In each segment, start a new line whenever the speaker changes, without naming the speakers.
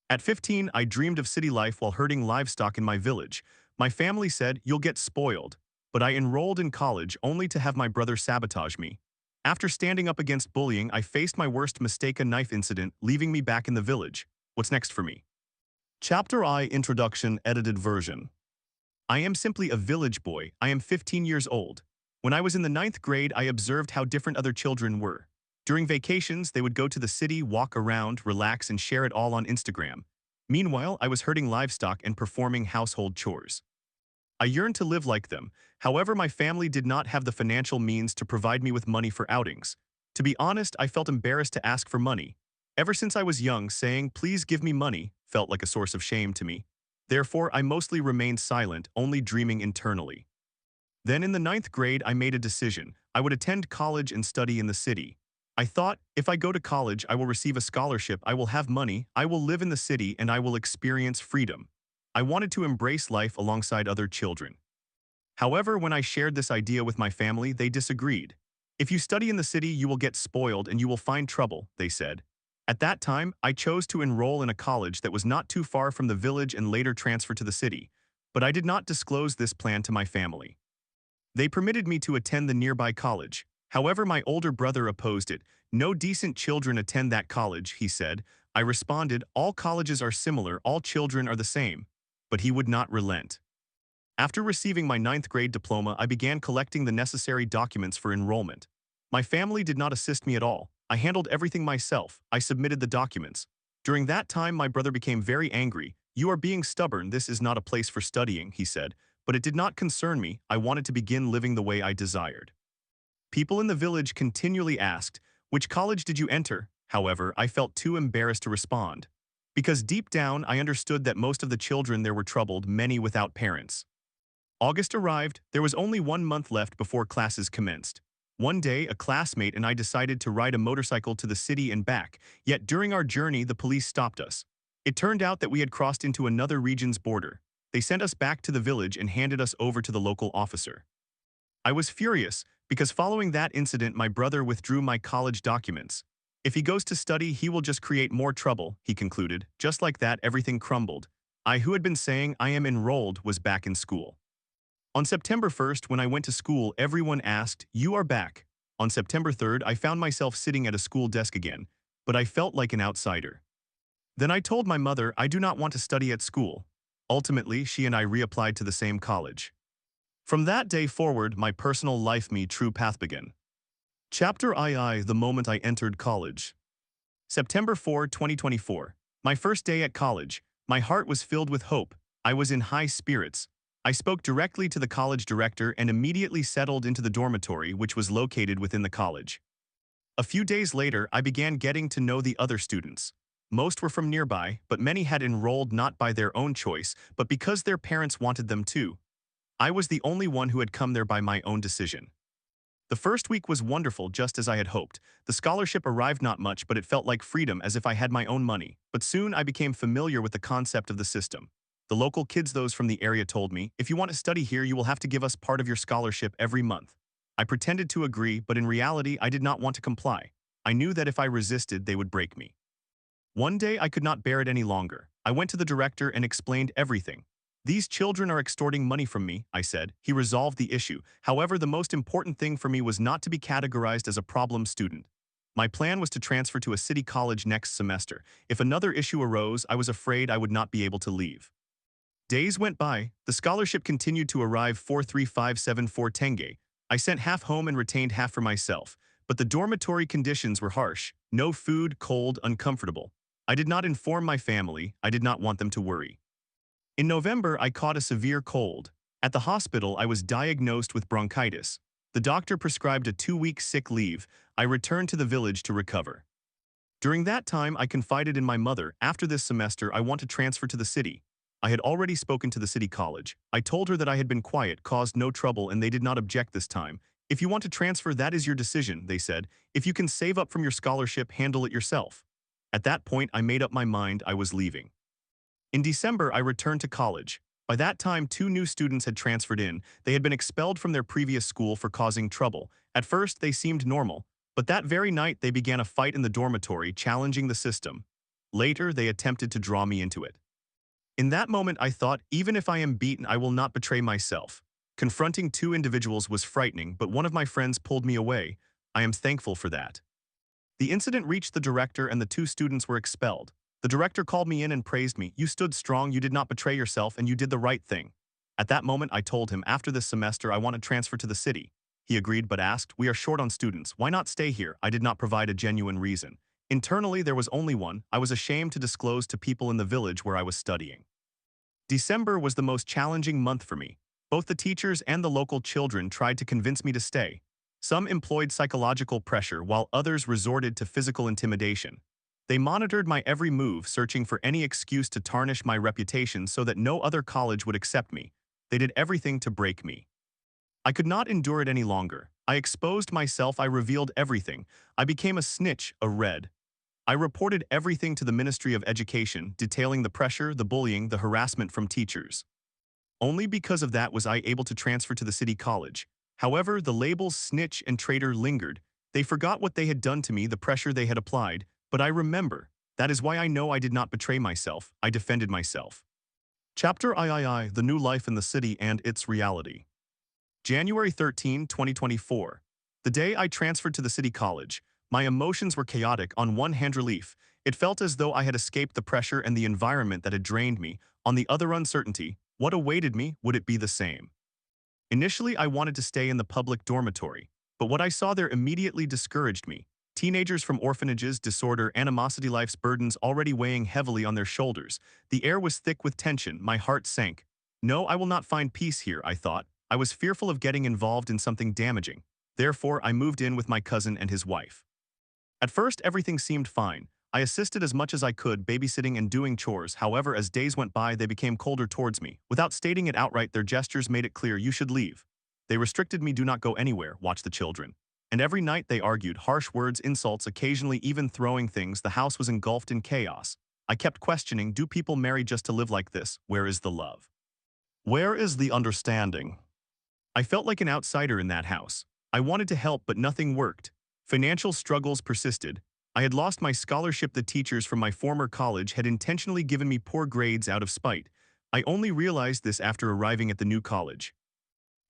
At 15, I dreamed of city life while herding livestock in my village. My family said, "You'll get spoiled." But I enrolled in college only to have my brother sabotage me. After standing up against bullying, I faced my worst mistake, a knife incident, leaving me back in the village. What's next for me? Chapter I Introduction Edited Version. I am simply a village boy. I am 15 years old. When I was in the ninth grade, I observed how different other children were. During vacations, they would go to the city, walk around, relax, and share it all on Instagram. Meanwhile, I was herding livestock and performing household chores. I yearned to live like them. However, my family did not have the financial means to provide me with money for outings. To be honest, I felt embarrassed to ask for money. Ever since I was young, saying, "Please give me money," felt like a source of shame to me. Therefore, I mostly remained silent, only dreaming internally. Then in the ninth grade, I made a decision. I would attend college and study in the city. I thought, if I go to college, I will receive a scholarship, I will have money, I will live in the city, and I will experience freedom. I wanted to embrace life alongside other children. However, when I shared this idea with my family, they disagreed. "If you study in the city, you will get spoiled and you will find trouble," they said. At that time, I chose to enroll in a college that was not too far from the village and later transfer to the city. But I did not disclose this plan to my family. They permitted me to attend the nearby college. However, my older brother opposed it. "No decent children attend that college," he said. I responded, "All colleges are similar, all children are the same." But he would not relent. After receiving my ninth grade diploma, I began collecting the necessary documents for enrollment. My family did not assist me at all. I handled everything myself. I submitted the documents. During that time, my brother became very angry. "You are being stubborn, this is not a place for studying," he said. But it did not concern me. I wanted to begin living the way I desired. People in the village continually asked, "Which college did you enter?" However, I felt too embarrassed to respond. Because deep down, I understood that most of the children there were troubled, many without parents. August arrived. There was only 1 month left before classes commenced. One day, a classmate and I decided to ride a motorcycle to the city and back, yet during our journey, the police stopped us. It turned out that we had crossed into another region's border. They sent us back to the village and handed us over to the local officer. I was furious, because following that incident, my brother withdrew my college documents. "If he goes to study, he will just create more trouble," he concluded. Just like that, everything crumbled. I, who had been saying I am enrolled, was back in school. On September 1st, when I went to school, everyone asked, "You are back." On September 3rd, I found myself sitting at a school desk again, but I felt like an outsider. Then I told my mother I do not want to study at school. Ultimately, she and I reapplied to the same college. From that day forward, my personal life, me true path began. Chapter II The moment I entered college. September 4, 2024. My first day at college. My heart was filled with hope. I was in high spirits. I spoke directly to the college director and immediately settled into the dormitory, which was located within the college. A few days later, I began getting to know the other students. Most were from nearby, but many had enrolled not by their own choice, but because their parents wanted them to. I was the only one who had come there by my own decision. The first week was wonderful, just as I had hoped. The scholarship arrived not much, but it felt like freedom, as if I had my own money. But soon I became familiar with the concept of the system. The local kids, those from the area, told me, "If you want to study here, you will have to give us part of your scholarship every month." I pretended to agree, but in reality, I did not want to comply. I knew that if I resisted, they would break me. One day, I could not bear it any longer. I went to the director and explained everything. "These children are extorting money from me," I said. He resolved the issue. However, the most important thing for me was not to be categorized as a problem student. My plan was to transfer to a city college next semester. If another issue arose, I was afraid I would not be able to leave. Days went by. The scholarship continued to arrive 43574 tenge. I sent half home and retained half for myself. But the dormitory conditions were harsh. No food, cold, uncomfortable. I did not inform my family. I did not want them to worry. In November, I caught a severe cold. At the hospital, I was diagnosed with bronchitis. The doctor prescribed a 2-week sick leave. I returned to the village to recover. During that time, I confided in my mother. After this semester, I want to transfer to the city. I had already spoken to the city college. I told her that I had been quiet, caused no trouble, and they did not object this time. "If you want to transfer, that is your decision," they said. "If you can save up from your scholarship, handle it yourself." At that point, I made up my mind. I was leaving. In December, I returned to college. By that time, 2 new students had transferred in. They had been expelled from their previous school for causing trouble. At first, they seemed normal, but that very night they began a fight in the dormitory, challenging the system. Later, they attempted to draw me into it. In that moment, I thought, even if I am beaten, I will not betray myself. Confronting two individuals was frightening, but one of my friends pulled me away. I am thankful for that. The incident reached the director and the two students were expelled. The director called me in and praised me. You stood strong, you did not betray yourself, and you did the right thing. At that moment, I told him, after this semester, I want to transfer to the city. He agreed but asked, we are short on students. Why not stay here? I did not provide a genuine reason. Internally, there was only one. I was ashamed to disclose to people in the village where I was studying. December was the most challenging month for me. Both the teachers and the local children tried to convince me to stay. Some employed psychological pressure while others resorted to physical intimidation. They monitored my every move, searching for any excuse to tarnish my reputation so that no other college would accept me. They did everything to break me. I could not endure it any longer. I exposed myself, I revealed everything. I became a snitch, a red. I reported everything to the Ministry of Education, detailing the pressure, the bullying, the harassment from teachers. Only because of that was I able to transfer to the city college. However, the labels snitch and traitor lingered. They forgot what they had done to me, the pressure they had applied, but I remember. That is why I know I did not betray myself. I defended myself. Chapter III, The New Life in the City and Its Reality. January 13, 2024. The day I transferred to the city college, my emotions were chaotic. On one hand, relief. It felt as though I had escaped the pressure and the environment that had drained me. On the other, uncertainty. What awaited me? Would it be the same? Initially, I wanted to stay in the public dormitory, but what I saw there immediately discouraged me. Teenagers from orphanages, disorder, animosity, life's burdens already weighing heavily on their shoulders. The air was thick with tension. My heart sank. No, I will not find peace here, I thought. I was fearful of getting involved in something damaging. Therefore, I moved in with my cousin and his wife. At first, everything seemed fine. I assisted as much as I could, babysitting and doing chores. However, as days went by, they became colder towards me. Without stating it outright, their gestures made it clear, you should leave. They restricted me, do not go anywhere, watch the children. And every night they argued, harsh words, insults, occasionally even throwing things. The house was engulfed in chaos. I kept questioning, do people marry just to live like this? Where is the love? Where is the understanding? I felt like an outsider in that house. I wanted to help, but nothing worked. Financial struggles persisted. I had lost my scholarship. The teachers from my former college had intentionally given me poor grades out of spite. I only realized this after arriving at the new college.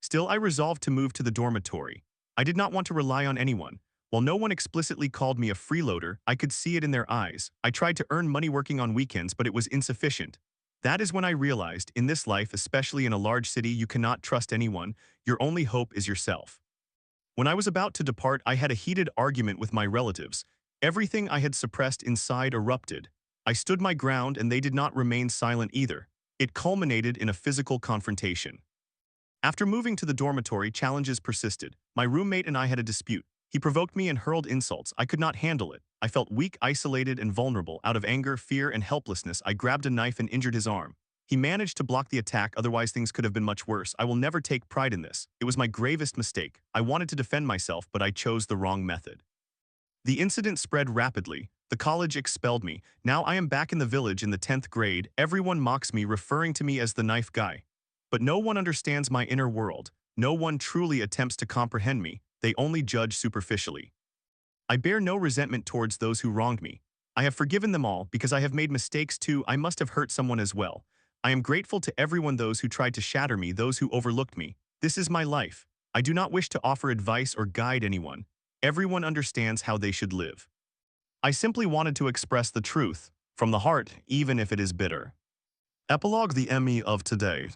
Still, I resolved to move to the dormitory. I did not want to rely on anyone. While no one explicitly called me a freeloader, I could see it in their eyes. I tried to earn money working on weekends, but it was insufficient. That is when I realized, in this life, especially in a large city, you cannot trust anyone. Your only hope is yourself. When I was about to depart, I had a heated argument with my relatives. Everything I had suppressed inside erupted. I stood my ground and they did not remain silent either. It culminated in a physical confrontation. After moving to the dormitory, challenges persisted. My roommate and I had a dispute. He provoked me and hurled insults. I could not handle it. I felt weak, isolated, and vulnerable. Out of anger, fear, and helplessness, I grabbed a knife and injured his arm. He managed to block the attack, otherwise things could have been much worse. I will never take pride in this. It was my gravest mistake. I wanted to defend myself, but I chose the wrong method. The incident spread rapidly. The college expelled me. Now I am back in the village in the 10th grade. Everyone mocks me, referring to me as the knife guy. But no one understands my inner world. No one truly attempts to comprehend me. They only judge superficially. I bear no resentment towards those who wronged me. I have forgiven them all because I have made mistakes too. I must have hurt someone as well. I am grateful to everyone, those who tried to shatter me, those who overlooked me. This is my life. I do not wish to offer advice or guide anyone. Everyone understands how they should live. I simply wanted to express the truth, from the heart, even if it is bitter. Epilogue, the Emmy of today.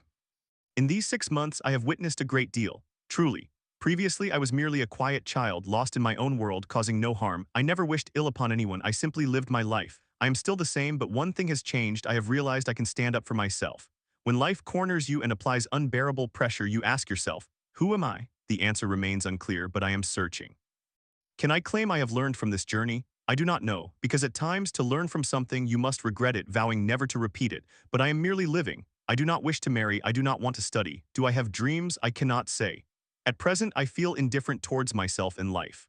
In these 6 months, I have witnessed a great deal, truly. Previously, I was merely a quiet child, lost in my own world, causing no harm. I never wished ill upon anyone. I simply lived my life. I am still the same, but one thing has changed. I have realized I can stand up for myself. When life corners you and applies unbearable pressure, you ask yourself, who am I? The answer remains unclear, but I am searching. Can I claim I have learned from this journey? I do not know, because at times to learn from something you must regret it, vowing never to repeat it. But I am merely living. I do not wish to marry. I do not want to study. Do I have dreams? I cannot say. At present, I feel indifferent towards myself and life.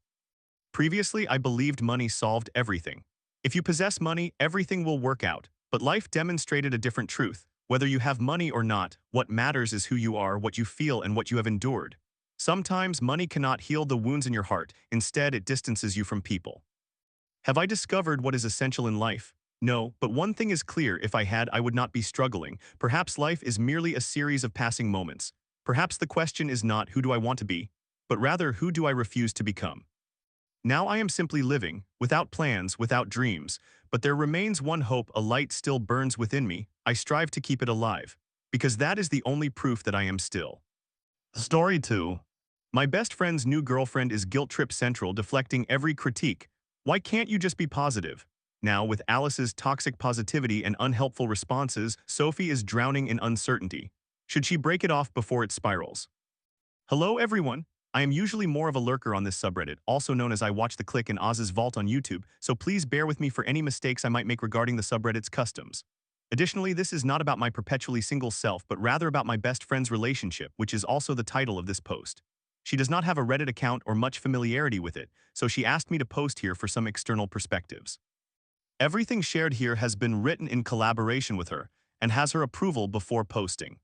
Previously, I believed money solved everything. If you possess money, everything will work out. But life demonstrated a different truth. Whether you have money or not, what matters is who you are, what you feel, and what you have endured. Sometimes money cannot heal the wounds in your heart. Instead, it distances you from people. Have I discovered what is essential in life? No, but one thing is clear: if I had, I would not be struggling. Perhaps life is merely a series of passing moments. Perhaps the question is not who do I want to be, but rather who do I refuse to become. Now I am simply living, without plans, without dreams, but there remains one hope: a light still burns within me. I strive to keep it alive, because that is the only proof that I am still. Story 2. My best friend's new girlfriend is guilt trip central, deflecting every critique. Why can't you just be positive? Now, with Alice's toxic positivity and unhelpful responses, Sophie is drowning in uncertainty. Should she break it off before it spirals? Hello everyone! I am usually more of a lurker on this subreddit, also known as I Watch the Click in Oz's Vault on YouTube, so please bear with me for any mistakes I might make regarding the subreddit's customs. Additionally, this is not about my perpetually single self, but rather about my best friend's relationship, which is also the title of this post. She does not have a Reddit account or much familiarity with it, so she asked me to post here for some external perspectives. Everything shared here has been written in collaboration with her, and has her approval before posting.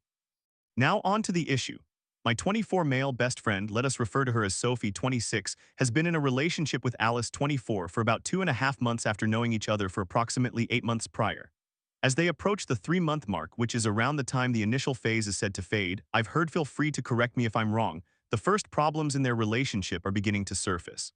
Now on to the issue. My 24 male best friend, let us refer to her as Sophie 26, has been in a relationship with Alice 24 for about 2.5 months after knowing each other for approximately 8 months prior. As they approach the 3-month mark, which is around the time the initial phase is said to fade, I've heard, feel free to correct me if I'm wrong, the first problems in their relationship are beginning to surface.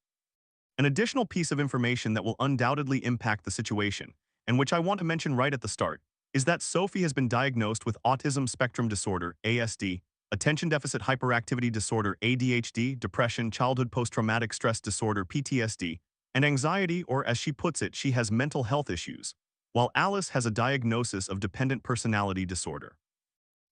An additional piece of information that will undoubtedly impact the situation, and which I want to mention right at the start, is that Sophie has been diagnosed with autism spectrum disorder, ASD, attention deficit hyperactivity disorder, ADHD, depression, childhood post-traumatic stress disorder, PTSD, and anxiety, or as she puts it, she has mental health issues, while Alice has a diagnosis of dependent personality disorder.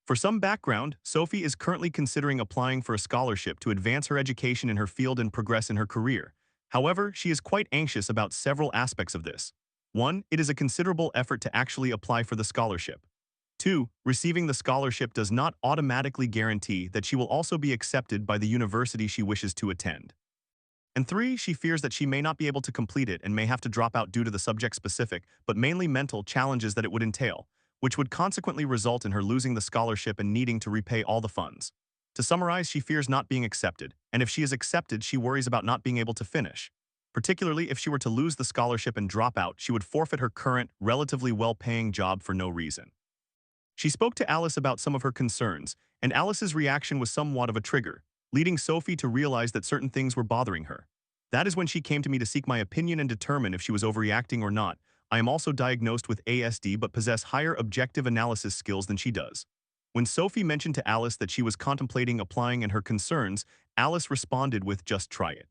For some background, Sophie is currently considering applying for a scholarship to advance her education in her field and progress in her career. However, she is quite anxious about several aspects of this. 1. It is a considerable effort to actually apply for the scholarship. 2. Receiving the scholarship does not automatically guarantee that she will also be accepted by the university she wishes to attend. And 3. She fears that she may not be able to complete it and may have to drop out due to the subject-specific, but mainly mental, challenges that it would entail, which would consequently result in her losing the scholarship and needing to repay all the funds. To summarize, she fears not being accepted, and if she is accepted, she worries about not being able to finish. Particularly if she were to lose the scholarship and drop out, she would forfeit her current, relatively well-paying job for no reason. She spoke to Alice about some of her concerns, and Alice's reaction was somewhat of a trigger, leading Sophie to realize that certain things were bothering her. That is when she came to me to seek my opinion and determine if she was overreacting or not. I am also diagnosed with ASD but possess higher objective analysis skills than she does. When Sophie mentioned to Alice that she was contemplating applying and her concerns, Alice responded with, "Just try it.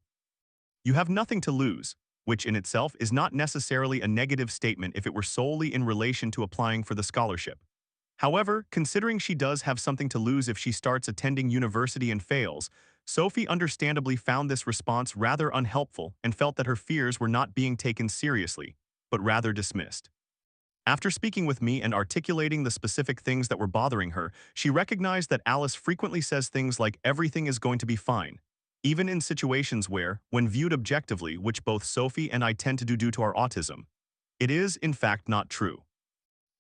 You have nothing to lose," which in itself is not necessarily a negative statement if it were solely in relation to applying for the scholarship. However, considering she does have something to lose if she starts attending university and fails, Sophie understandably found this response rather unhelpful and felt that her fears were not being taken seriously, but rather dismissed. After speaking with me and articulating the specific things that were bothering her, she recognized that Alice frequently says things like everything is going to be fine, even in situations where, when viewed objectively, which both Sophie and I tend to do due to our autism, it is, in fact, not true.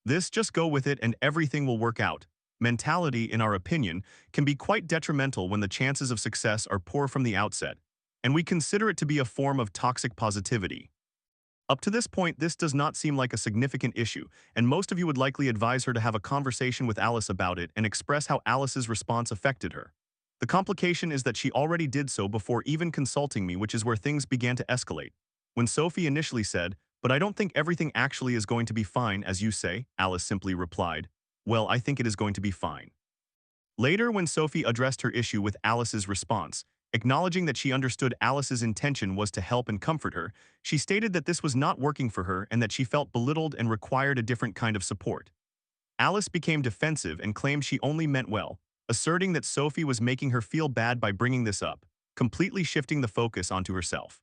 This "just go with it and everything will work out" mentality, in our opinion, can be quite detrimental when the chances of success are poor from the outset, and we consider it to be a form of toxic positivity. Up to this point, this does not seem like a significant issue, and most of you would likely advise her to have a conversation with Alice about it and express how Alice's response affected her. The complication is that she already did so before even consulting me, which is where things began to escalate. When Sophie initially said, "But I don't think everything actually is going to be fine, as you say," Alice simply replied, "Well, I think it is going to be fine." Later, when Sophie addressed her issue with Alice's response, acknowledging that she understood Alice's intention was to help and comfort her, she stated that this was not working for her and that she felt belittled and required a different kind of support. Alice became defensive and claimed she only meant well, asserting that Sophie was making her feel bad by bringing this up, completely shifting the focus onto herself.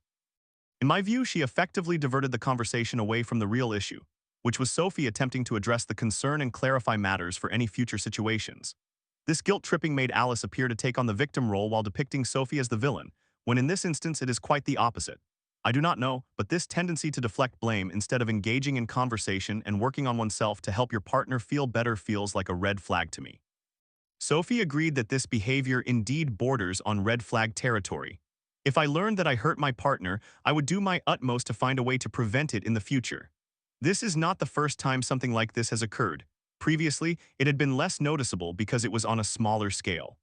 In my view, she effectively diverted the conversation away from the real issue, which was Sophie attempting to address the concern and clarify matters for any future situations. This guilt-tripping made Alice appear to take on the victim role while depicting Sophie as the villain, when in this instance it is quite the opposite. I do not know, but this tendency to deflect blame instead of engaging in conversation and working on oneself to help your partner feel better feels like a red flag to me. Sophie agreed that this behavior indeed borders on red flag territory. If I learned that I hurt my partner, I would do my utmost to find a way to prevent it in the future. This is not the first time something like this has occurred. Previously, it had been less noticeable because it was on a smaller scale.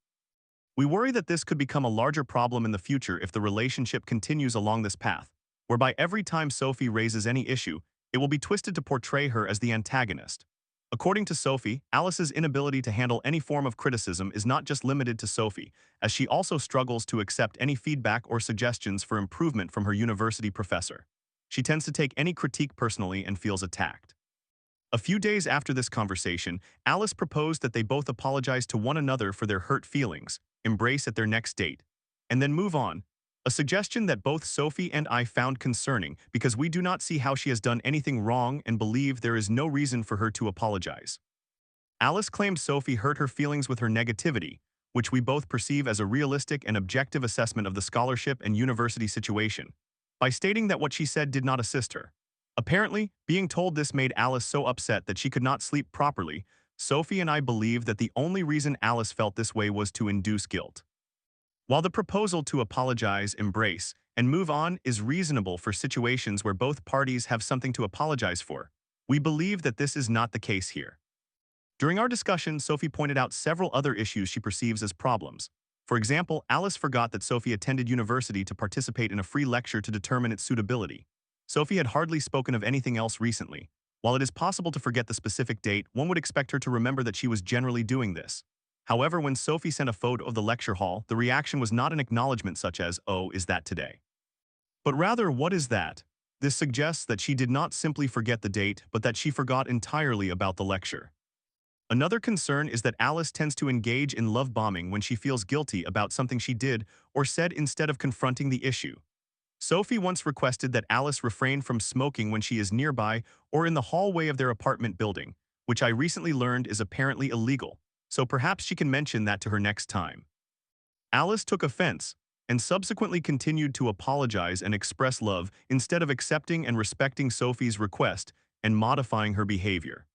We worry that this could become a larger problem in the future if the relationship continues along this path, whereby every time Sophie raises any issue, it will be twisted to portray her as the antagonist. According to Sophie, Alice's inability to handle any form of criticism is not just limited to Sophie, as she also struggles to accept any feedback or suggestions for improvement from her university professor. She tends to take any critique personally and feels attacked. A few days after this conversation, Alice proposed that they both apologize to one another for their hurt feelings, embrace at their next date, and then move on. A suggestion that both Sophie and I found concerning because we do not see how she has done anything wrong and believe there is no reason for her to apologize. Alice claimed Sophie hurt her feelings with her negativity, which we both perceive as a realistic and objective assessment of the scholarship and university situation, by stating that what she said did not assist her. Apparently, being told this made Alice so upset that she could not sleep properly. Sophie and I believe that the only reason Alice felt this way was to induce guilt. While the proposal to apologize, embrace, and move on is reasonable for situations where both parties have something to apologize for, we believe that this is not the case here. During our discussion, Sophie pointed out several other issues she perceives as problems. For example, Alice forgot that Sophie attended university to participate in a free lecture to determine its suitability. Sophie had hardly spoken of anything else recently. While it is possible to forget the specific date, one would expect her to remember that she was generally doing this. However, when Sophie sent a photo of the lecture hall, the reaction was not an acknowledgement such as, "Oh, is that today?" but rather, "What is that?" This suggests that she did not simply forget the date, but that she forgot entirely about the lecture. Another concern is that Alice tends to engage in love bombing when she feels guilty about something she did or said instead of confronting the issue. Sophie once requested that Alice refrain from smoking when she is nearby or in the hallway of their apartment building, which I recently learned is apparently illegal, so perhaps she can mention that to her next time. Alice took offense and subsequently continued to apologize and express love instead of accepting and respecting Sophie's request and modifying her behavior.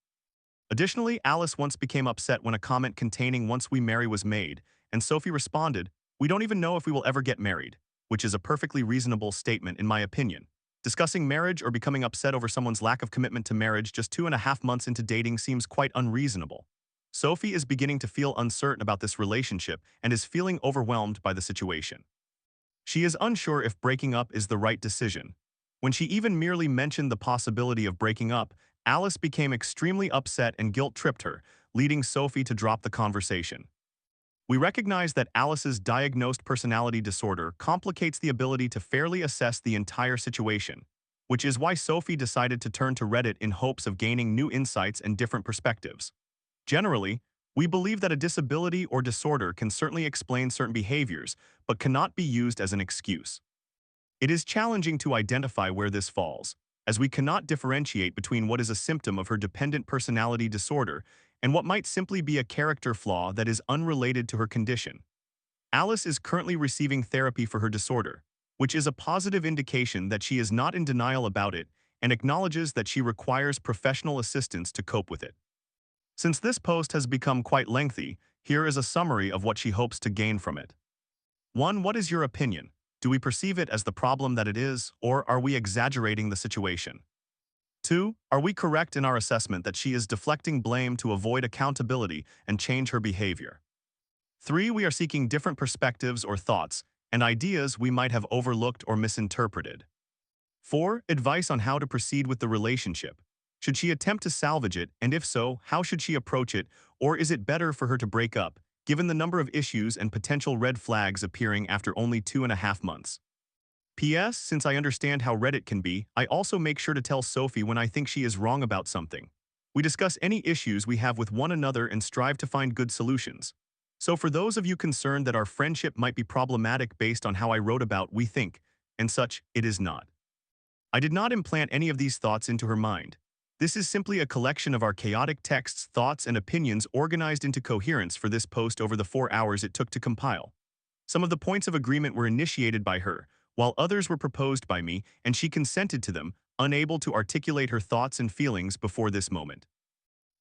Additionally, Alice once became upset when a comment containing "once we marry" was made, and Sophie responded, "We don't even know if we will ever get married," which is a perfectly reasonable statement in my opinion. Discussing marriage or becoming upset over someone's lack of commitment to marriage just 2.5 months into dating seems quite unreasonable. Sophie is beginning to feel uncertain about this relationship and is feeling overwhelmed by the situation. She is unsure if breaking up is the right decision. When she even merely mentioned the possibility of breaking up, Alice became extremely upset and guilt-tripped her, leading Sophie to drop the conversation. We recognize that Alice's diagnosed personality disorder complicates the ability to fairly assess the entire situation, which is why Sophie decided to turn to Reddit in hopes of gaining new insights and different perspectives. Generally, we believe that a disability or disorder can certainly explain certain behaviors, but cannot be used as an excuse. It is challenging to identify where this falls, as we cannot differentiate between what is a symptom of her dependent personality disorder and what might simply be a character flaw that is unrelated to her condition. Alice is currently receiving therapy for her disorder, which is a positive indication that she is not in denial about it and acknowledges that she requires professional assistance to cope with it. Since this post has become quite lengthy, here is a summary of what she hopes to gain from it. 1. What is your opinion? Do we perceive it as the problem that it is, or are we exaggerating the situation? 2. Are we correct in our assessment that she is deflecting blame to avoid accountability and change her behavior? 3. We are seeking different perspectives or thoughts and ideas we might have overlooked or misinterpreted. 4. Advice on how to proceed with the relationship. Should she attempt to salvage it, and if so, how should she approach it, or is it better for her to break up, given the number of issues and potential red flags appearing after only 2.5 months? P.S. Since I understand how Reddit can be, I also make sure to tell Sophie when I think she is wrong about something. We discuss any issues we have with one another and strive to find good solutions. So for those of you concerned that our friendship might be problematic based on how I wrote about we think, and such, it is not. I did not implant any of these thoughts into her mind. This is simply a collection of our chaotic texts, thoughts, and opinions organized into coherence for this post over the 4 hours it took to compile. Some of the points of agreement were initiated by her, while others were proposed by me, and she consented to them, unable to articulate her thoughts and feelings before this moment.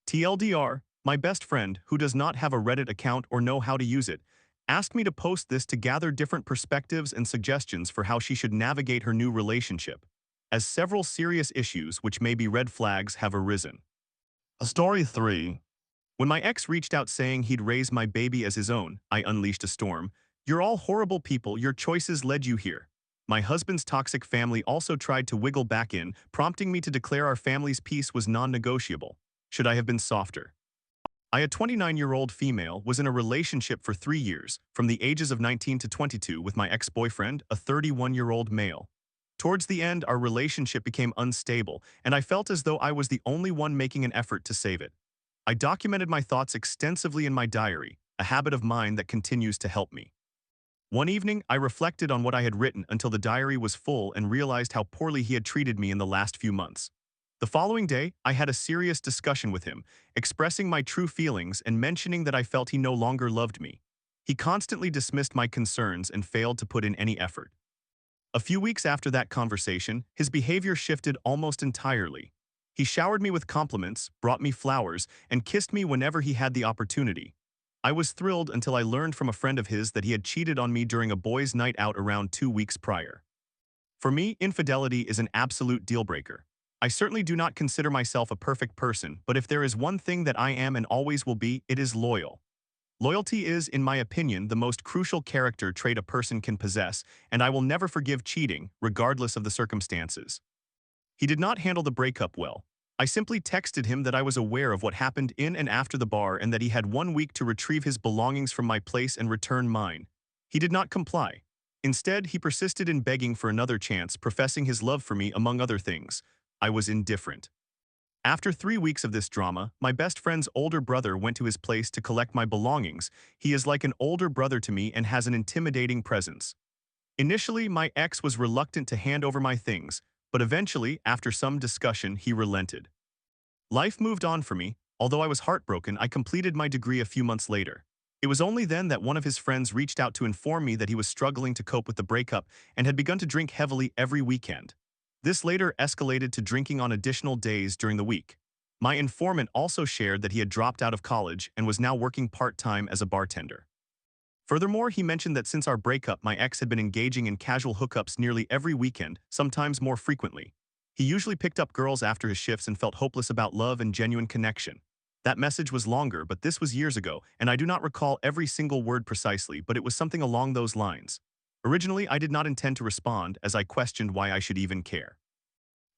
TLDR, my best friend, who does not have a Reddit account or know how to use it, asked me to post this to gather different perspectives and suggestions for how she should navigate her new relationship. as several serious issues which may be red flags have arisen. Story 3. When my ex reached out saying he'd raise my baby as his own, I unleashed a storm. "You're all horrible people, your choices led you here." My husband's toxic family also tried to wiggle back in, prompting me to declare our family's peace was non-negotiable. Should I have been softer? A 29-year-old female was in a relationship for 3 years, from the ages of 19 to 22, with my ex-boyfriend, a 31-year-old male. Towards the end, our relationship became unstable, and I felt as though I was the only one making an effort to save it. I documented my thoughts extensively in my diary, a habit of mine that continues to help me. One evening, I reflected on what I had written until the diary was full and realized how poorly he had treated me in the last few months. The following day, I had a serious discussion with him, expressing my true feelings and mentioning that I felt he no longer loved me. He constantly dismissed my concerns and failed to put in any effort. A few weeks after that conversation, his behavior shifted almost entirely. He showered me with compliments, brought me flowers, and kissed me whenever he had the opportunity. I was thrilled until I learned from a friend of his that he had cheated on me during a boys' night out around 2 weeks prior. For me, infidelity is an absolute deal-breaker. I certainly do not consider myself a perfect person, but if there is one thing that I am and always will be, it is loyal. Loyalty is, in my opinion, the most crucial character trait a person can possess, and I will never forgive cheating, regardless of the circumstances. He did not handle the breakup well. I simply texted him that I was aware of what happened in and after the bar and that he had 1 week to retrieve his belongings from my place and return mine. He did not comply. Instead, he persisted in begging for another chance, professing his love for me, among other things. I was indifferent. After 3 weeks of this drama, my best friend's older brother went to his place to collect my belongings. He is like an older brother to me and has an intimidating presence. Initially, my ex was reluctant to hand over my things, but eventually, after some discussion, he relented. Life moved on for me. Although I was heartbroken, I completed my degree a few months later. It was only then that one of his friends reached out to inform me that he was struggling to cope with the breakup and had begun to drink heavily every weekend. This later escalated to drinking on additional days during the week. My informant also shared that he had dropped out of college and was now working part-time as a bartender. Furthermore, he mentioned that since our breakup, my ex had been engaging in casual hookups nearly every weekend, sometimes more frequently. He usually picked up girls after his shifts and felt hopeless about love and genuine connection. That message was longer, but this was years ago, and I do not recall every single word precisely, but it was something along those lines. Originally, I did not intend to respond, as I questioned why I should even care.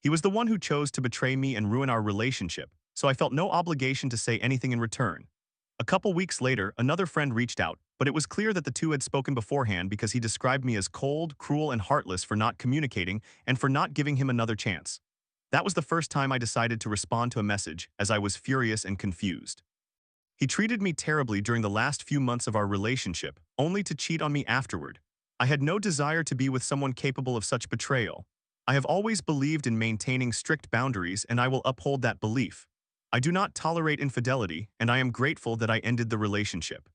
He was the one who chose to betray me and ruin our relationship, so I felt no obligation to say anything in return. A couple weeks later, another friend reached out, but it was clear that the two had spoken beforehand because he described me as cold, cruel, and heartless for not communicating and for not giving him another chance. That was the first time I decided to respond to a message, as I was furious and confused. He treated me terribly during the last few months of our relationship, only to cheat on me afterward. I had no desire to be with someone capable of such betrayal. I have always believed in maintaining strict boundaries, and I will uphold that belief. I do not tolerate infidelity, and I am grateful that I ended the relationship.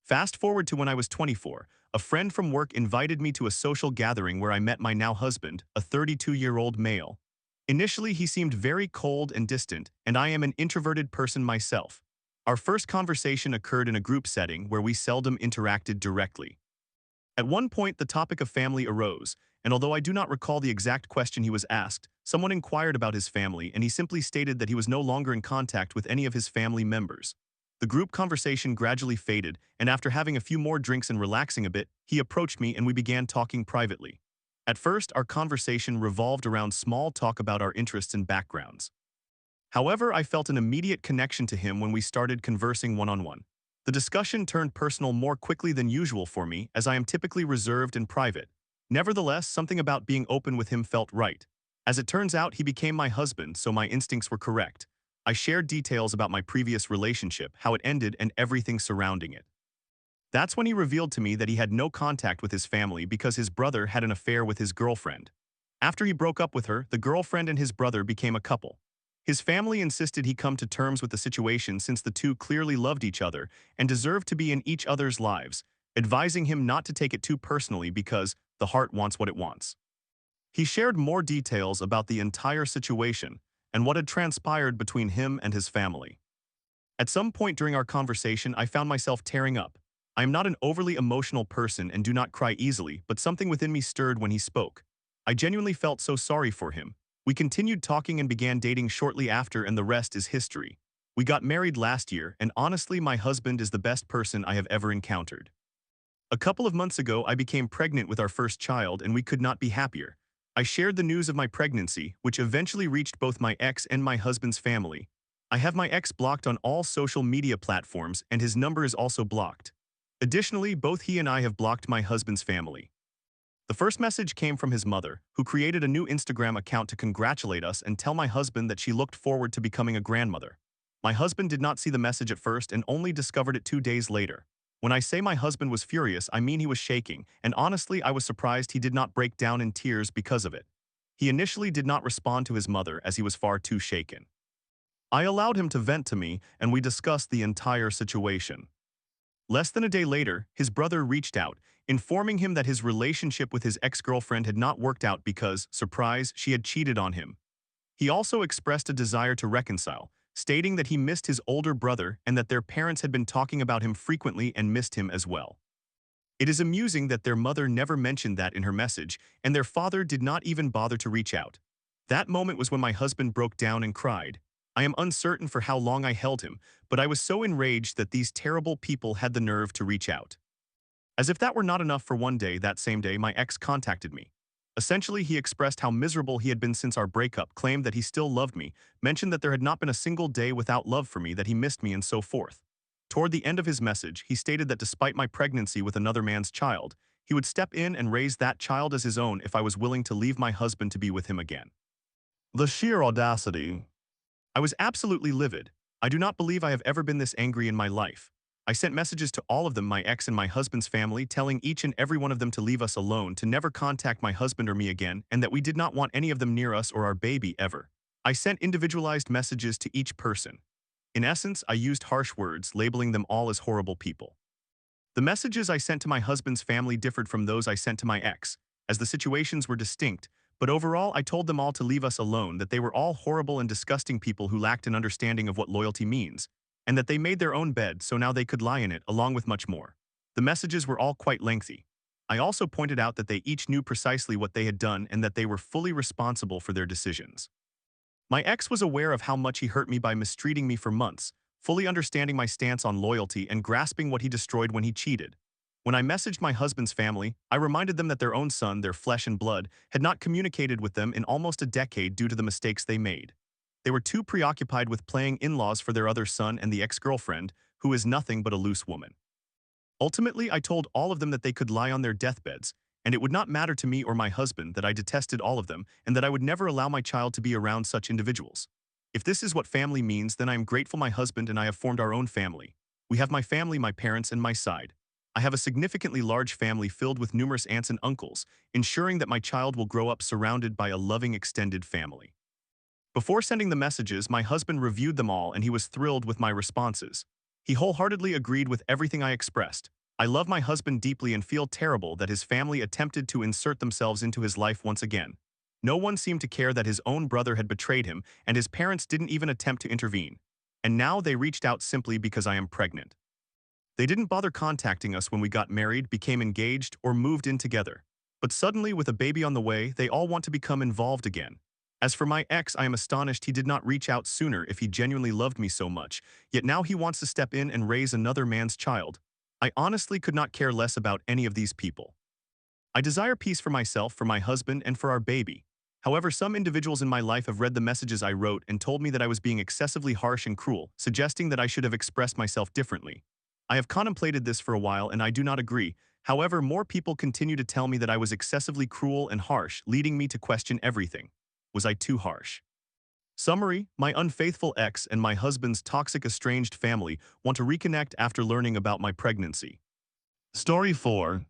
Fast forward to when I was 24, a friend from work invited me to a social gathering where I met my now husband, a 32-year-old male. Initially, he seemed very cold and distant, and I am an introverted person myself. Our first conversation occurred in a group setting where we seldom interacted directly. At one point, the topic of family arose, and although I do not recall the exact question he was asked, someone inquired about his family and he simply stated that he was no longer in contact with any of his family members. The group conversation gradually faded, and after having a few more drinks and relaxing a bit, he approached me and we began talking privately. At first, our conversation revolved around small talk about our interests and backgrounds. However, I felt an immediate connection to him when we started conversing one-on-one. The discussion turned personal more quickly than usual for me, as I am typically reserved and private. Nevertheless, something about being open with him felt right. As it turns out, he became my husband, so my instincts were correct. I shared details about my previous relationship, how it ended, and everything surrounding it. That's when he revealed to me that he had no contact with his family because his brother had an affair with his girlfriend. After he broke up with her, the girlfriend and his brother became a couple. His family insisted he come to terms with the situation since the two clearly loved each other and deserved to be in each other's lives, advising him not to take it too personally because the heart wants what it wants. He shared more details about the entire situation and what had transpired between him and his family. At some point during our conversation, I found myself tearing up. I am not an overly emotional person and do not cry easily, but something within me stirred when he spoke. I genuinely felt so sorry for him. We continued talking and began dating shortly after, and the rest is history. We got married last year, and honestly, my husband is the best person I have ever encountered. A couple of months ago, I became pregnant with our first child, and we could not be happier. I shared the news of my pregnancy, which eventually reached both my ex and my husband's family. I have my ex blocked on all social media platforms, and his number is also blocked. Additionally, both he and I have blocked my husband's family. The first message came from his mother, who created a new Instagram account to congratulate us and tell my husband that she looked forward to becoming a grandmother. My husband did not see the message at first and only discovered it 2 days later. When I say my husband was furious, I mean he was shaking, and honestly, I was surprised he did not break down in tears because of it. He initially did not respond to his mother as he was far too shaken. I allowed him to vent to me, and we discussed the entire situation. Less than a day later, his brother reached out, informing him that his relationship with his ex-girlfriend had not worked out because, surprise, she had cheated on him. He also expressed a desire to reconcile, stating that he missed his older brother and that their parents had been talking about him frequently and missed him as well. It is amusing that their mother never mentioned that in her message, and their father did not even bother to reach out. That moment was when my husband broke down and cried. I am uncertain for how long I held him, but I was so enraged that these terrible people had the nerve to reach out. As if that were not enough, for one day, that same day, my ex contacted me. Essentially, he expressed how miserable he had been since our breakup, claimed that he still loved me, mentioned that there had not been a single day without love for me, that he missed me, and so forth. Toward the end of his message, he stated that despite my pregnancy with another man's child, he would step in and raise that child as his own if I was willing to leave my husband to be with him again. The sheer audacity. I was absolutely livid. I do not believe I have ever been this angry in my life. I sent messages to all of them, my ex and my husband's family, telling each and every one of them to leave us alone, to never contact my husband or me again, and that we did not want any of them near us or our baby ever. I sent individualized messages to each person. In essence, I used harsh words, labeling them all as horrible people. The messages I sent to my husband's family differed from those I sent to my ex, as the situations were distinct, but overall I told them all to leave us alone, that they were all horrible and disgusting people who lacked an understanding of what loyalty means, and that they made their own bed so now they could lie in it, along with much more. The messages were all quite lengthy. I also pointed out that they each knew precisely what they had done and that they were fully responsible for their decisions. My ex was aware of how much he hurt me by mistreating me for months, fully understanding my stance on loyalty and grasping what he destroyed when he cheated. When I messaged my husband's family, I reminded them that their own son, their flesh and blood, had not communicated with them in almost a decade due to the mistakes they made. They were too preoccupied with playing in-laws for their other son and the ex-girlfriend, who is nothing but a loose woman. Ultimately, I told all of them that they could lie on their deathbeds, and it would not matter to me or my husband, that I detested all of them and that I would never allow my child to be around such individuals. If this is what family means, then I am grateful my husband and I have formed our own family. We have my family, my parents, and my side. I have a significantly large family filled with numerous aunts and uncles, ensuring that my child will grow up surrounded by a loving extended family. Before sending the messages, my husband reviewed them all and he was thrilled with my responses. He wholeheartedly agreed with everything I expressed. I love my husband deeply and feel terrible that his family attempted to insert themselves into his life once again. No one seemed to care that his own brother had betrayed him, and his parents didn't even attempt to intervene. And now they reached out simply because I am pregnant. They didn't bother contacting us when we got married, became engaged, or moved in together. But suddenly, with a baby on the way, they all want to become involved again. As for my ex, I am astonished he did not reach out sooner if he genuinely loved me so much, yet now he wants to step in and raise another man's child. I honestly could not care less about any of these people. I desire peace for myself, for my husband, and for our baby. However, some individuals in my life have read the messages I wrote and told me that I was being excessively harsh and cruel, suggesting that I should have expressed myself differently. I have contemplated this for a while and I do not agree. However, more people continue to tell me that I was excessively cruel and harsh, leading me to question everything. Was I too harsh? Summary: my unfaithful ex and my husband's toxic estranged family want to reconnect after learning about my pregnancy. Story 4.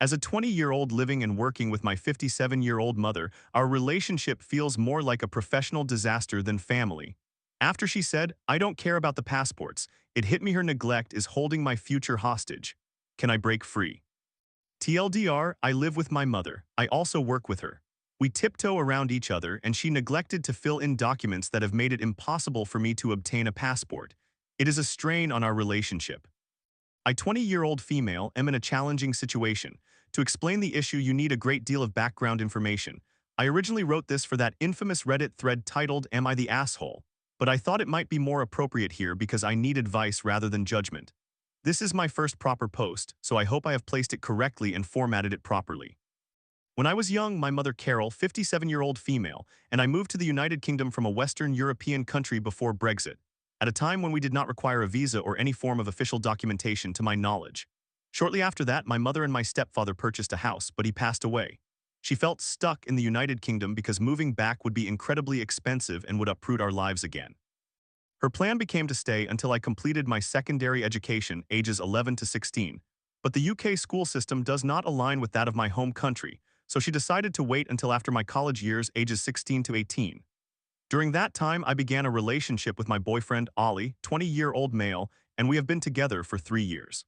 As a 20-year-old living and working with my 57-year-old mother, our relationship feels more like a professional disaster than family. After she said, "I don't care about the passports," it hit me her neglect is holding my future hostage. Can I break free? TLDR, I live with my mother. I also work with her. We tiptoe around each other and she neglected to fill in documents that have made it impossible for me to obtain a passport. It is a strain on our relationship. I, 20-year-old female, am in a challenging situation. To explain the issue, you need a great deal of background information. I originally wrote this for that infamous Reddit thread titled Am I the Asshole? But I thought it might be more appropriate here because I need advice rather than judgment. This is my first proper post, so I hope I have placed it correctly and formatted it properly. When I was young, my mother Carol, 57-year-old female, and I moved to the United Kingdom from a Western European country before Brexit, at a time when we did not require a visa or any form of official documentation to my knowledge. Shortly after that, my mother and my stepfather purchased a house, but he passed away. She felt stuck in the United Kingdom because moving back would be incredibly expensive and would uproot our lives again. Her plan became to stay until I completed my secondary education, ages 11 to 16, but the UK school system does not align with that of my home country, so she decided to wait until after my college years, ages 16 to 18. During that time, I began a relationship with my boyfriend, Ollie, 20-year-old male, and we have been together for 3 years.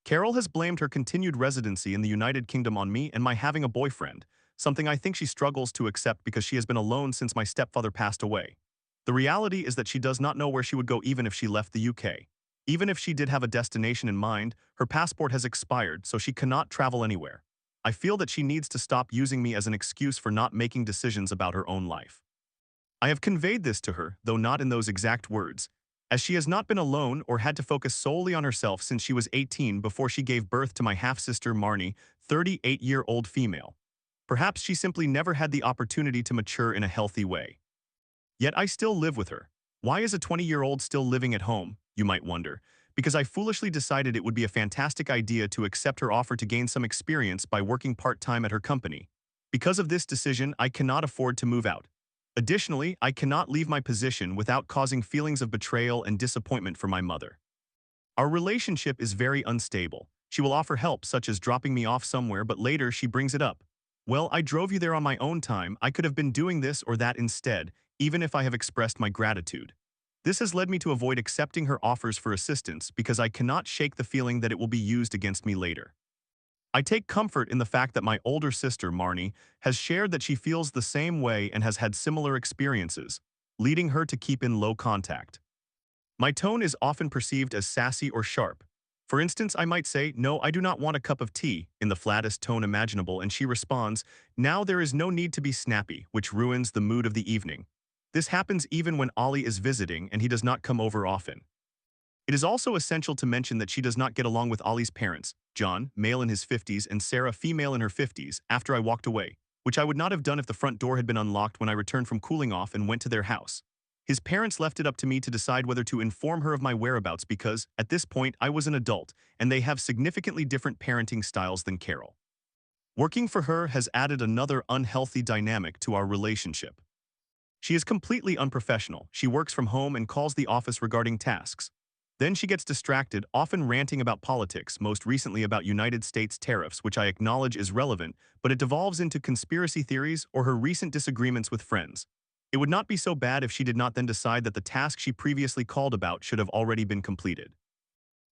Carol has blamed her continued residency in the United Kingdom on me and my having a boyfriend, something I think she struggles to accept because she has been alone since my stepfather passed away. The reality is that she does not know where she would go even if she left the UK. Even if she did have a destination in mind, her passport has expired, so she cannot travel anywhere. I feel that she needs to stop using me as an excuse for not making decisions about her own life. I have conveyed this to her, though not in those exact words, as she has not been alone or had to focus solely on herself since she was 18 before she gave birth to my half-sister Marnie, 38-year-old female. Perhaps she simply never had the opportunity to mature in a healthy way. Yet I still live with her. Why is a 20-year-old still living at home, you might wonder? Because I foolishly decided it would be a fantastic idea to accept her offer to gain some experience by working part-time at her company. Because of this decision, I cannot afford to move out. Additionally, I cannot leave my position without causing feelings of betrayal and disappointment for my mother. Our relationship is very unstable. She will offer help such as dropping me off somewhere, but later she brings it up. Well, I drove you there on my own time. I could have been doing this or that instead, even if I have expressed my gratitude. This has led me to avoid accepting her offers for assistance because I cannot shake the feeling that it will be used against me later. I take comfort in the fact that my older sister, Marnie, has shared that she feels the same way and has had similar experiences, leading her to keep in low contact. My tone is often perceived as sassy or sharp. For instance, I might say, "No, I do not want a cup of tea," in the flattest tone imaginable, and she responds, "Now there is no need to be snappy," which ruins the mood of the evening. This happens even when Ollie is visiting and he does not come over often. It is also essential to mention that she does not get along with Ollie's parents, John, male in his 50s, and Sarah, female in her 50s, after I walked away, which I would not have done if the front door had been unlocked when I returned from cooling off and went to their house. His parents left it up to me to decide whether to inform her of my whereabouts because, at this point, I was an adult, and they have significantly different parenting styles than Carol. Working for her has added another unhealthy dynamic to our relationship. She is completely unprofessional. She works from home and calls the office regarding tasks. Then she gets distracted, often ranting about politics, most recently about United States tariffs, which I acknowledge is relevant, but it devolves into conspiracy theories or her recent disagreements with friends. It would not be so bad if she did not then decide that the task she previously called about should have already been completed.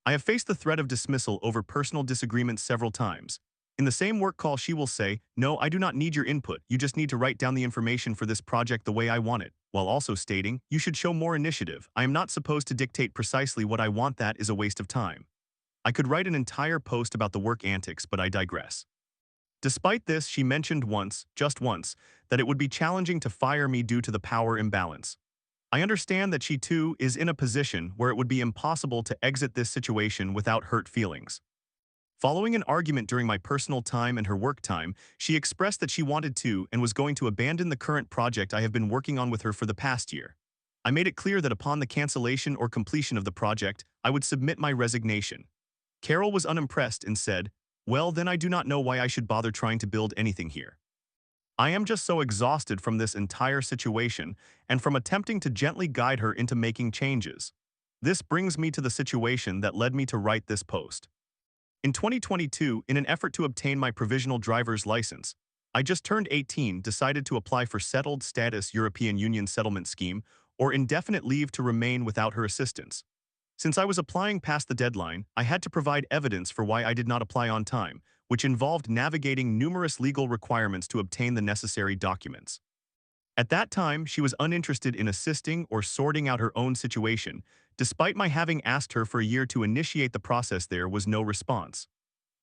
I have faced the threat of dismissal over personal disagreements several times. In the same work call, she will say, "No, I do not need your input, you just need to write down the information for this project the way I want it," while also stating, "You should show more initiative. I am not supposed to dictate precisely what I want, that is a waste of time." I could write an entire post about the work antics, but I digress. Despite this, she mentioned once, just once, that it would be challenging to fire me due to the power imbalance. I understand that she too is in a position where it would be impossible to exit this situation without hurt feelings. Following an argument during my personal time and her work time, she expressed that she wanted to and was going to abandon the current project I have been working on with her for the past year. I made it clear that upon the cancellation or completion of the project, I would submit my resignation. Carol was unimpressed and said, "Well, then I do not know why I should bother trying to build anything here. I am just so exhausted from this entire situation and from attempting to gently guide her into making changes." This brings me to the situation that led me to write this post. In 2022, in an effort to obtain my provisional driver's license, I just turned 18, decided to apply for Settled Status European Union Settlement Scheme, or indefinite leave to remain without her assistance. Since I was applying past the deadline, I had to provide evidence for why I did not apply on time, which involved navigating numerous legal requirements to obtain the necessary documents. At that time, she was uninterested in assisting or sorting out her own situation. Despite my having asked her for a year to initiate the process, there was no response.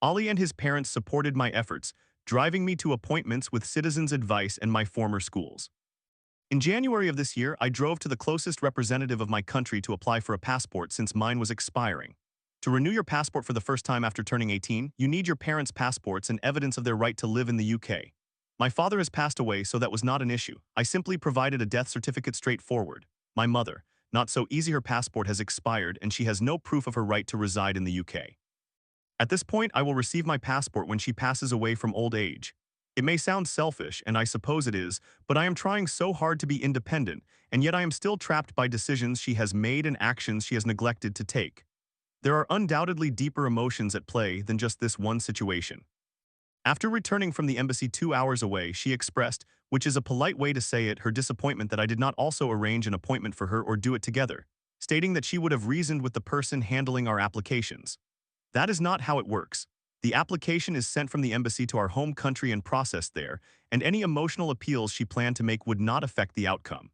Ollie and his parents supported my efforts, driving me to appointments with citizens' advice and my former schools. In January of this year, I drove to the closest representative of my country to apply for a passport since mine was expiring. To renew your passport for the first time after turning 18, you need your parents' passports and evidence of their right to live in the UK. My father has passed away, so that was not an issue. I simply provided a death certificate straightforward. My mother, not so easy, her passport has expired and she has no proof of her right to reside in the UK. At this point, I will receive my passport when she passes away from old age. It may sound selfish, and I suppose it is, but I am trying so hard to be independent, and yet I am still trapped by decisions she has made and actions she has neglected to take. There are undoubtedly deeper emotions at play than just this one situation. After returning from the embassy 2 hours away, she expressed, which is a polite way to say it, her disappointment that I did not also arrange an appointment for her or do it together, stating that she would have reasoned with the person handling our applications. That is not how it works. The application is sent from the embassy to our home country and processed there, and any emotional appeals she planned to make would not affect the outcome.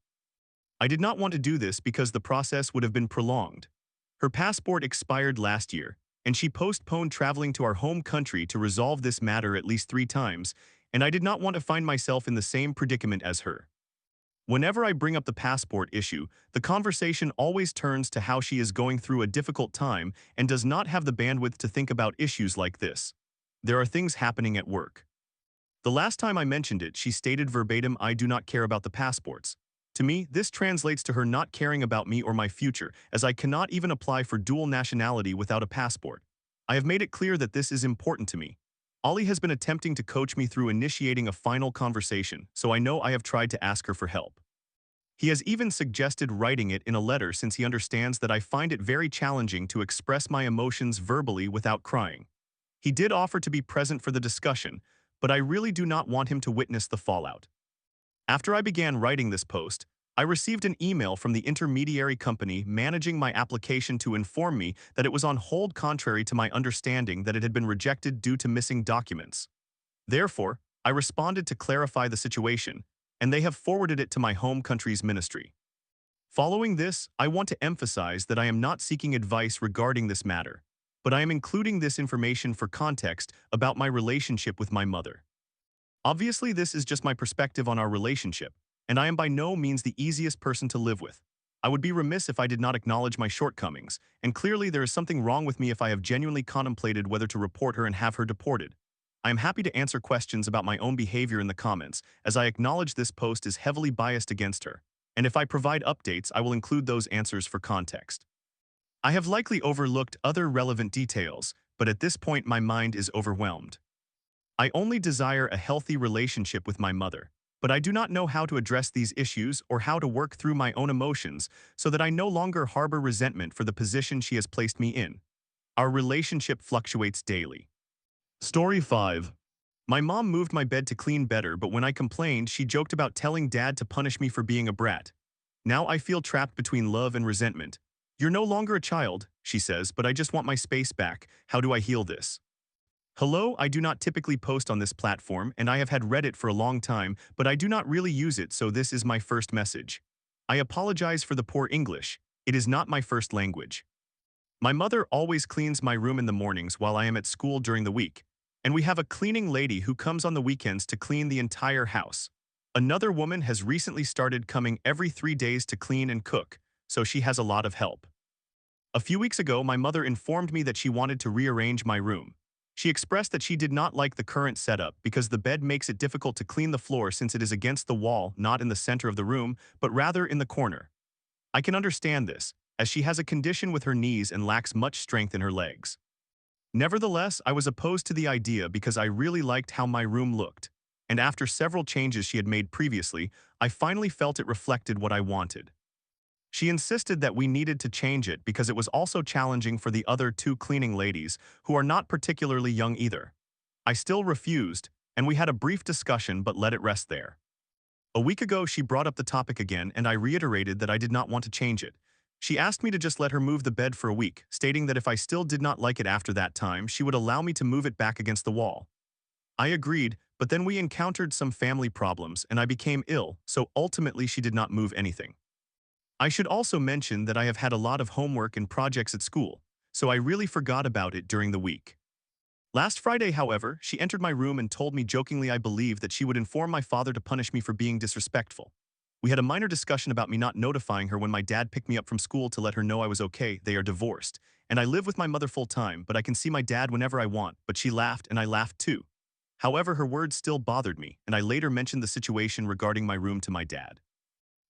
I did not want to do this because the process would have been prolonged. Her passport expired last year, and she postponed traveling to our home country to resolve this matter at least 3 times, and I did not want to find myself in the same predicament as her. Whenever I bring up the passport issue, the conversation always turns to how she is going through a difficult time and does not have the bandwidth to think about issues like this. There are things happening at work. The last time I mentioned it, she stated verbatim, "I do not care about the passports." To me, this translates to her not caring about me or my future, as I cannot even apply for dual nationality without a passport. I have made it clear that this is important to me. Ollie has been attempting to coach me through initiating a final conversation, so I know I have tried to ask her for help. He has even suggested writing it in a letter since he understands that I find it very challenging to express my emotions verbally without crying. He did offer to be present for the discussion, but I really do not want him to witness the fallout. After I began writing this post, I received an email from the intermediary company managing my application to inform me that it was on hold, contrary to my understanding that it had been rejected due to missing documents. Therefore, I responded to clarify the situation, and they have forwarded it to my home country's ministry. Following this, I want to emphasize that I am not seeking advice regarding this matter, but I am including this information for context about my relationship with my mother. Obviously, this is just my perspective on our relationship, and I am by no means the easiest person to live with. I would be remiss if I did not acknowledge my shortcomings, and clearly there is something wrong with me if I have genuinely contemplated whether to report her and have her deported. I am happy to answer questions about my own behavior in the comments, as I acknowledge this post is heavily biased against her, and if I provide updates, I will include those answers for context. I have likely overlooked other relevant details, but at this point my mind is overwhelmed. I only desire a healthy relationship with my mother, but I do not know how to address these issues or how to work through my own emotions so that I no longer harbor resentment for the position she has placed me in. Our relationship fluctuates daily. Story 5. My mom moved my bed to clean better, but when I complained, she joked about telling dad to punish me for being a brat. Now I feel trapped between love and resentment. "You're no longer a child," she says, "but I just want my space back. How do I heal this?" Hello, I do not typically post on this platform, and I have had Reddit for a long time, but I do not really use it, so this is my first message. I apologize for the poor English. It is not my first language. My mother always cleans my room in the mornings while I am at school during the week, and we have a cleaning lady who comes on the weekends to clean the entire house. Another woman has recently started coming every 3 days to clean and cook, so she has a lot of help. A few weeks ago, my mother informed me that she wanted to rearrange my room. She expressed that she did not like the current setup because the bed makes it difficult to clean the floor since it is against the wall, not in the center of the room, but rather in the corner. I can understand this, as she has a condition with her knees and lacks much strength in her legs. Nevertheless, I was opposed to the idea because I really liked how my room looked, and after several changes she had made previously, I finally felt it reflected what I wanted. She insisted that we needed to change it because it was also challenging for the other two cleaning ladies, who are not particularly young either. I still refused, and we had a brief discussion but let it rest there. A week ago, she brought up the topic again, and I reiterated that I did not want to change it. She asked me to just let her move the bed for a week, stating that if I still did not like it after that time, she would allow me to move it back against the wall. I agreed, but then we encountered some family problems and I became ill, so ultimately she did not move anything. I should also mention that I have had a lot of homework and projects at school, so I really forgot about it during the week. Last Friday, however, she entered my room and told me jokingly I believe that she would inform my father to punish me for being disrespectful. We had a minor discussion about me not notifying her when my dad picked me up from school to let her know I was okay. They are divorced, and I live with my mother full-time, but I can see my dad whenever I want, but she laughed and I laughed too. However, her words still bothered me, and I later mentioned the situation regarding my room to my dad.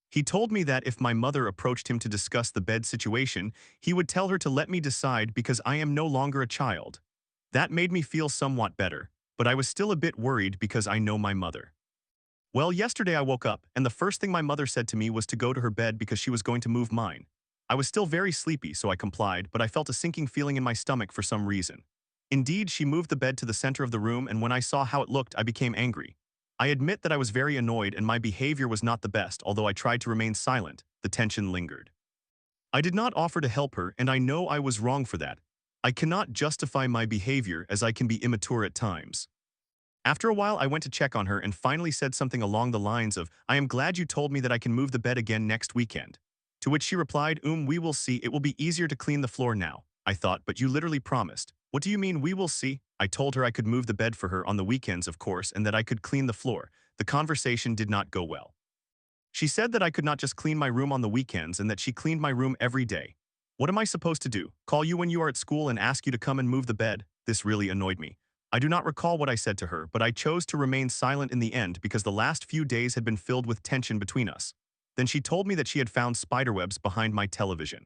He told me that if my mother approached him to discuss the bed situation, he would tell her to let me decide because I am no longer a child. That made me feel somewhat better, but I was still a bit worried because I know my mother. Well, yesterday I woke up, and the first thing my mother said to me was to go to her bed because she was going to move mine. I was still very sleepy, so I complied, but I felt a sinking feeling in my stomach for some reason. Indeed, she moved the bed to the center of the room, and when I saw how it looked, I became angry. I admit that I was very annoyed and my behavior was not the best, although I tried to remain silent. The tension lingered. I did not offer to help her, and I know I was wrong for that. I cannot justify my behavior as I can be immature at times. After a while, I went to check on her and finally said something along the lines of, "I am glad you told me that I can move the bed again next weekend." To which she replied, we will see, it will be easier to clean the floor now. I thought, but you literally promised. What do you mean we will see? I told her I could move the bed for her on the weekends, of course, and that I could clean the floor. The conversation did not go well. She said that I could not just clean my room on the weekends and that she cleaned my room every day. What am I supposed to do? Call you when you are at school and ask you to come and move the bed? This really annoyed me. I do not recall what I said to her, but I chose to remain silent in the end because the last few days had been filled with tension between us. Then she told me that she had found spiderwebs behind my television.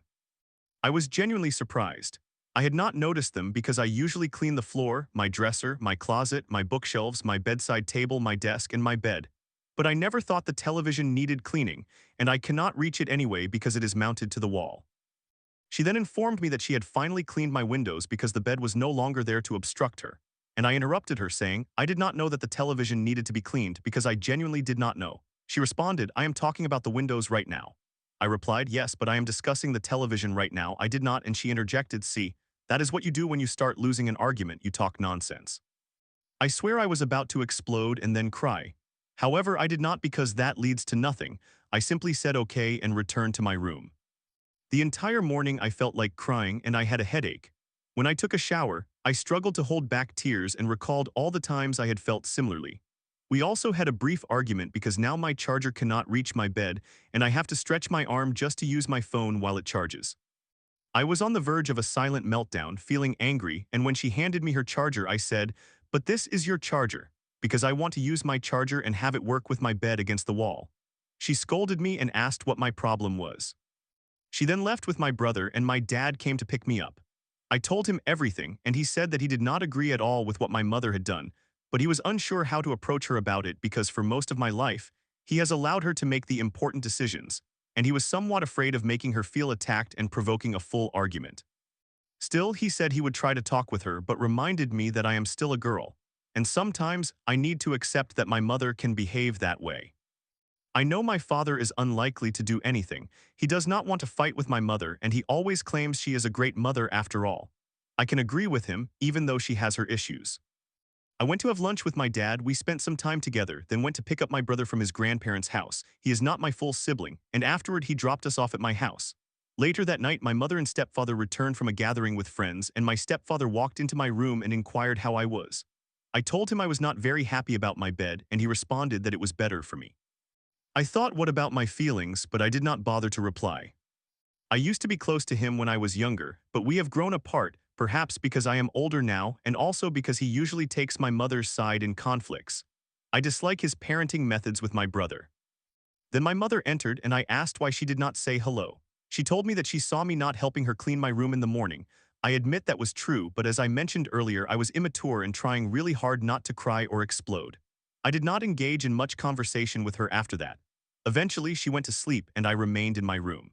I was genuinely surprised. I had not noticed them because I usually clean the floor, my dresser, my closet, my bookshelves, my bedside table, my desk, and my bed. But I never thought the television needed cleaning, and I cannot reach it anyway because it is mounted to the wall. She then informed me that she had finally cleaned my windows because the bed was no longer there to obstruct her. And I interrupted her saying, I did not know that the television needed to be cleaned because I genuinely did not know. She responded, I am talking about the windows right now. I replied, yes, but I am discussing the television right now. I did not, and she interjected, see, that is what you do when you start losing an argument, you talk nonsense. I swear I was about to explode and then cry. However, I did not because that leads to nothing. I simply said okay and returned to my room. The entire morning I felt like crying and I had a headache. When I took a shower, I struggled to hold back tears and recalled all the times I had felt similarly. We also had a brief argument because now my charger cannot reach my bed and I have to stretch my arm just to use my phone while it charges. I was on the verge of a silent meltdown, feeling angry, and when she handed me her charger, I said, but this is your charger, because I want to use my charger and have it work with my bed against the wall. She scolded me and asked what my problem was. She then left with my brother and my dad came to pick me up. I told him everything and he said that he did not agree at all with what my mother had done, but he was unsure how to approach her about it because for most of my life, he has allowed her to make the important decisions, and he was somewhat afraid of making her feel attacked and provoking a full argument. Still, he said he would try to talk with her but reminded me that I am still a girl, and sometimes I need to accept that my mother can behave that way. I know my father is unlikely to do anything. He does not want to fight with my mother, and he always claims she is a great mother after all. I can agree with him, even though she has her issues. I went to have lunch with my dad, we spent some time together, then went to pick up my brother from his grandparents' house. He is not my full sibling, and afterward he dropped us off at my house. Later that night, my mother and stepfather returned from a gathering with friends, and my stepfather walked into my room and inquired how I was. I told him I was not very happy about my bed, and he responded that it was better for me. I thought what about my feelings, but I did not bother to reply. I used to be close to him when I was younger, but we have grown apart, perhaps because I am older now and also because he usually takes my mother's side in conflicts. I dislike his parenting methods with my brother. Then my mother entered and I asked why she did not say hello. She told me that she saw me not helping her clean my room in the morning. I admit that was true, but as I mentioned earlier, I was immature and trying really hard not to cry or explode. I did not engage in much conversation with her after that. Eventually, she went to sleep and I remained in my room.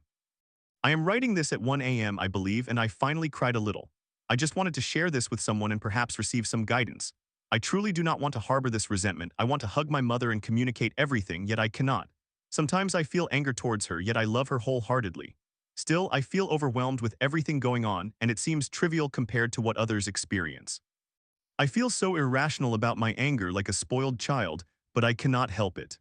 I am writing this at 1 a.m., I believe, and I finally cried a little. I just wanted to share this with someone and perhaps receive some guidance. I truly do not want to harbor this resentment. I want to hug my mother and communicate everything, yet I cannot. Sometimes I feel anger towards her, yet I love her wholeheartedly. Still, I feel overwhelmed with everything going on, and it seems trivial compared to what others experience. I feel so irrational about my anger like a spoiled child, but I cannot help it.